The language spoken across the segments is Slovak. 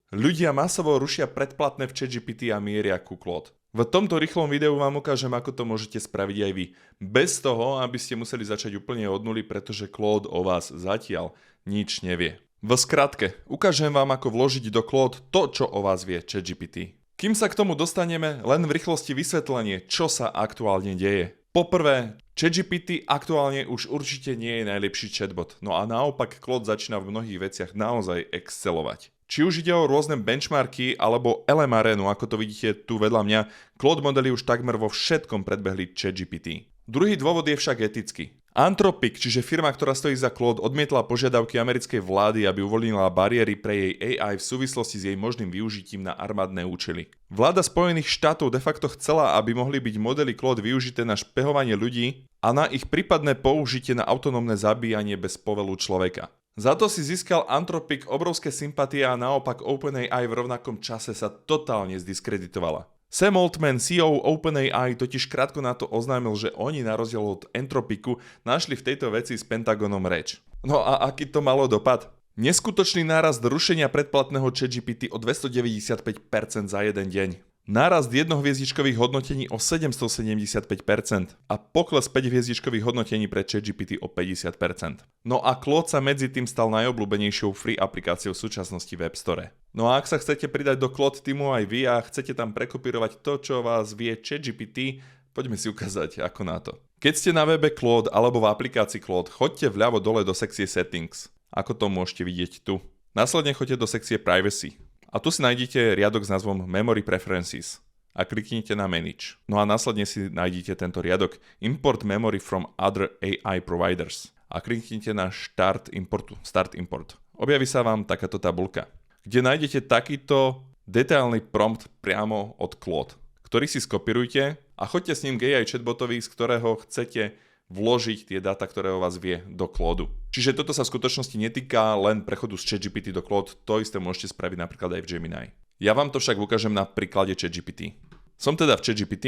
Ľudia masovo rušia predplatné v ChatGPT a mieria ku Claude. V tomto rýchlom videu vám ukážem, ako to môžete spraviť aj vy. Bez toho, aby ste museli začať úplne od nuly, pretože Claude o vás zatiaľ nič nevie. V skratke, ukážem vám, ako vložiť do Claude to, čo o vás vie ChatGPT. Kým sa k tomu dostaneme, len v rýchlosti vysvetlenie, čo sa aktuálne deje. Poprvé, ChatGPT aktuálne už určite nie je najlepší chatbot, no a naopak Claude začína v mnohých veciach naozaj excelovať. Či už ide o rôzne benchmarky alebo LM Arenu, ako to vidíte tu vedľa mňa, Claude modely už takmer vo všetkom predbehli ChatGPT. Druhý dôvod je však etický. Anthropic, čiže firma, ktorá stojí za Claude, odmietla požiadavky americkej vlády, aby uvoľnila bariéry pre jej AI v súvislosti s jej možným využitím na armádne účely. Vláda Spojených štátov de facto chcela, aby mohli byť modely Claude využité na špehovanie ľudí a na ich prípadné použitie na autonómne zabíjanie bez povelu človeka. Za to si získal Anthropic obrovské sympatie a naopak OpenAI v rovnakom čase sa totálne zdiskreditovala. Sam Altman, CEO OpenAI, totiž krátko na to oznámil, že oni na rozdiel od Anthropicu našli v tejto veci s Pentagonom reč. No a aký to malo dopad? Neskutočný nárast rušenia predplatného ChatGPT o 295% za jeden deň. Nárast jednohviezdičkových hodnotení o 775% a pokles 5-hviezdičkových hodnotení pre ChatGPT o 50%. No a Claude sa medzi tým stal najobľúbenejšou free aplikáciou v súčasnosti v App Store. No a ak sa chcete pridať do Claude týmu aj vy a chcete tam prekopírovať to, čo vás vie ChatGPT, poďme si ukázať ako na to. Keď ste na webe Claude alebo v aplikácii Claude, choďte vľavo dole do sekcie Settings, ako to môžete vidieť tu. Následne choďte do sekcie Privacy. A tu si nájdete riadok s názvom Memory Preferences a kliknite na Manage. No a následne si nájdete tento riadok Import Memory from Other AI Providers a kliknite na Start Import. Objaví sa vám takáto tabuľka, kde nájdete takýto detailný prompt priamo od Claude, ktorý si skopirujte a choďte s ním k AI chatbotovi, z ktorého chcete vložiť tie dáta, ktoré o vás vie, do Claude. Čiže toto sa v skutočnosti netýka len prechodu z ChatGPT do Claude, to isté môžete spraviť napríklad aj v Gemini. Ja vám to však ukážem na príklade ChatGPT. Som teda v ChatGPT,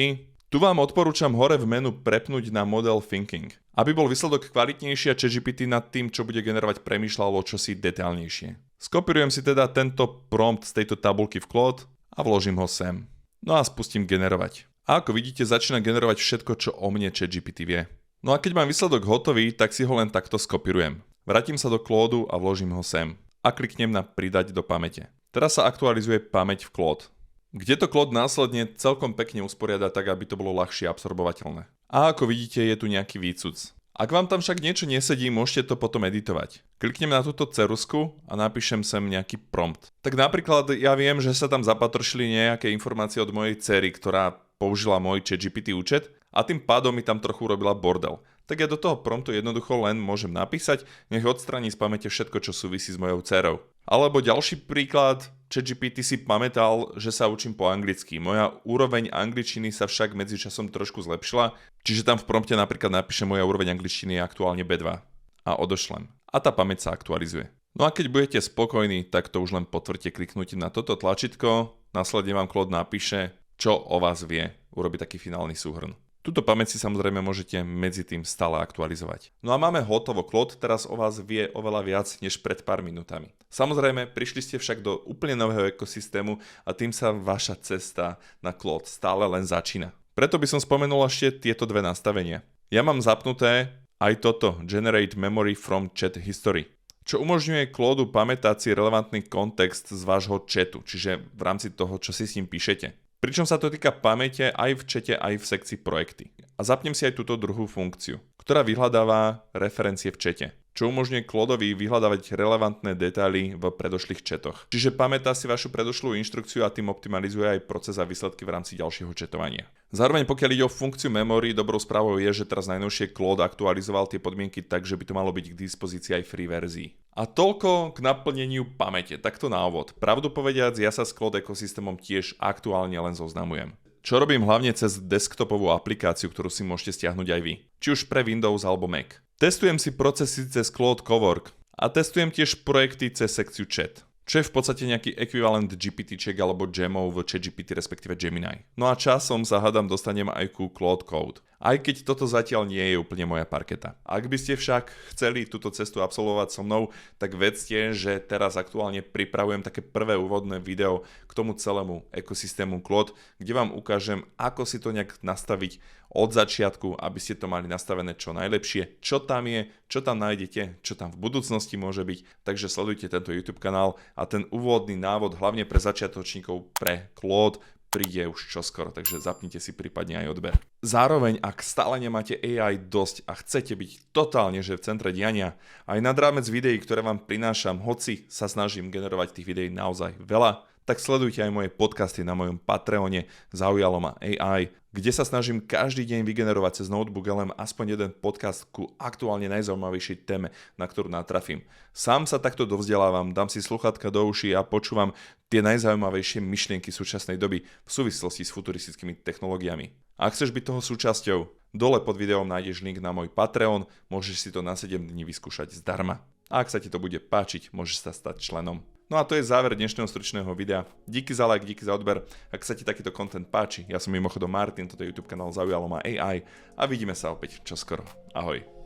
tu vám odporúčam hore v menu prepnúť na Model Thinking, aby bol výsledok kvalitnejší a ChatGPT nad tým, čo bude generovať, premýšľalo čosi detailnejšie. Skopirujem si teda tento prompt z tejto tabuľky v Claude a vložím ho sem. No a spustím generovať. A ako vidíte, začína generovať všetko, čo o mne ChatGPT vie. No a keď mám výsledok hotový, tak si ho len takto skopirujem. Vrátim sa do Claude a vložím ho sem. A kliknem na pridať do pamäte. Teraz sa aktualizuje pamäť v Claude, kde to Claude následne celkom pekne usporiada tak, aby to bolo ľahšie absorbovateľné. A ako vidíte, je tu nejaký výcuc. Ak vám tam však niečo nesedí, môžete to potom editovať. Kliknem na túto ceruzku a napíšem sem nejaký prompt. Tak napríklad ja viem, že sa tam zapatršili nejaké informácie od mojej dcery, ktorá použila môj ChatGPT účet a tým pádom mi tam trochu robila bordel. Tak ja do toho promptu jednoducho len môžem napísať, nech odstraní z pamäte všetko, čo súvisí s mojou dcerou. Alebo ďalší príklad, ChatGPT si pamätal, že sa učím po anglicky. Moja úroveň angličtiny sa však medzičasom trošku zlepšila, čiže tam v prompte napríklad napíšem, moja úroveň angličtiny je aktuálne B2 a odošlem. A tá pamäť sa aktualizuje. No a keď budete spokojní, tak to už len potvrdte kliknutím na toto tlačítko, následne vám Claude napíše, čo o vás vie, urobí taký finálny súhrn. Túto pamäť si samozrejme môžete medzi tým stále aktualizovať. No a máme hotovo, Claude teraz o vás vie oveľa viac než pred pár minútami. Samozrejme, prišli ste však do úplne nového ekosystému a tým sa vaša cesta na Claude stále len začína. Preto by som spomenul ešte tieto dve nastavenia. Ja mám zapnuté aj toto, Generate Memory from Chat History, čo umožňuje Claude pamätať si relevantný kontext z vášho chatu, čiže v rámci toho, čo si s ním píšete. Pričom sa to týka pamäte aj v čete, aj v sekcii projekty. A zapnem si aj túto druhú funkciu, ktorá vyhľadáva referencie v čete, čo umožňuje Claudeovi vyhľadávať relevantné detaily v predošlých chatoch. Čiže pamätá si vašu predošlú inštrukciu a tým optimalizuje aj proces a výsledky v rámci ďalšieho chatovania. Zároveň pokiaľ ide o funkciu memory, dobrou správou je, že teraz najnovšie Claude aktualizoval tie podmienky tak, že by to malo byť k dispozícii aj free verzii. A toľko k naplneniu pamäte, takto na úvod. Pravdu povediac, ja sa s Claude ekosystémom tiež aktuálne len zoznamujem. Čo robím hlavne cez desktopovú aplikáciu, ktorú si môžete stiahnuť aj vy, či už pre Windows alebo Mac. Testujem si procesy cez Claude Cowork a testujem tiež projekty cez sekciu Chat, čo je v podstate nejaký ekvivalent GPTček alebo Gemov v ChatGPT respektíve Gemini. No a časom sa hádam dostanem aj ku Claude Code. Aj keď toto zatiaľ nie je úplne moja parketa. Ak by ste však chceli túto cestu absolvovať so mnou, tak vedzte, že teraz aktuálne pripravujem také prvé úvodné video k tomu celému ekosystému Claude, kde vám ukážem, ako si to nejak nastaviť od začiatku, aby ste to mali nastavené čo najlepšie, čo tam je, čo tam nájdete, čo tam v budúcnosti môže byť. Takže sledujte tento YouTube kanál a ten úvodný návod, hlavne pre začiatočníkov pre Claude, príde už čoskoro, takže zapnite si prípadne aj odber. Zároveň, ak stále nemáte AI dosť a chcete byť totálne že v centre diania, aj nad rámec videí, ktoré vám prinášam, hoci sa snažím generovať tých videí naozaj veľa, tak sledujte aj moje podcasty na mojom Patreone Zaujalo ma AI, kde sa snažím každý deň vygenerovať cez notebook LM aspoň jeden podcast ku aktuálne najzaujímavejšej téme, na ktorú natrafím. Sám sa takto dovzdelávam, dám si sluchátka do uší a počúvam tie najzaujímavejšie myšlienky súčasnej doby v súvislosti s futuristickými technológiami. Ak chceš byť toho súčasťou, dole pod videom nájdeš link na môj Patreon, môžeš si to na 7 dní vyskúšať zdarma. A ak sa ti to bude páčiť, môžeš sa stať členom. No a to je záver dnešného stručného videa. Díky za like, díky za odber. Ak sa ti takýto content páči, ja som mimochodom Martin, toto je YouTube kanál Zaujalo ma AI a vidíme sa opäť čoskoro. Ahoj.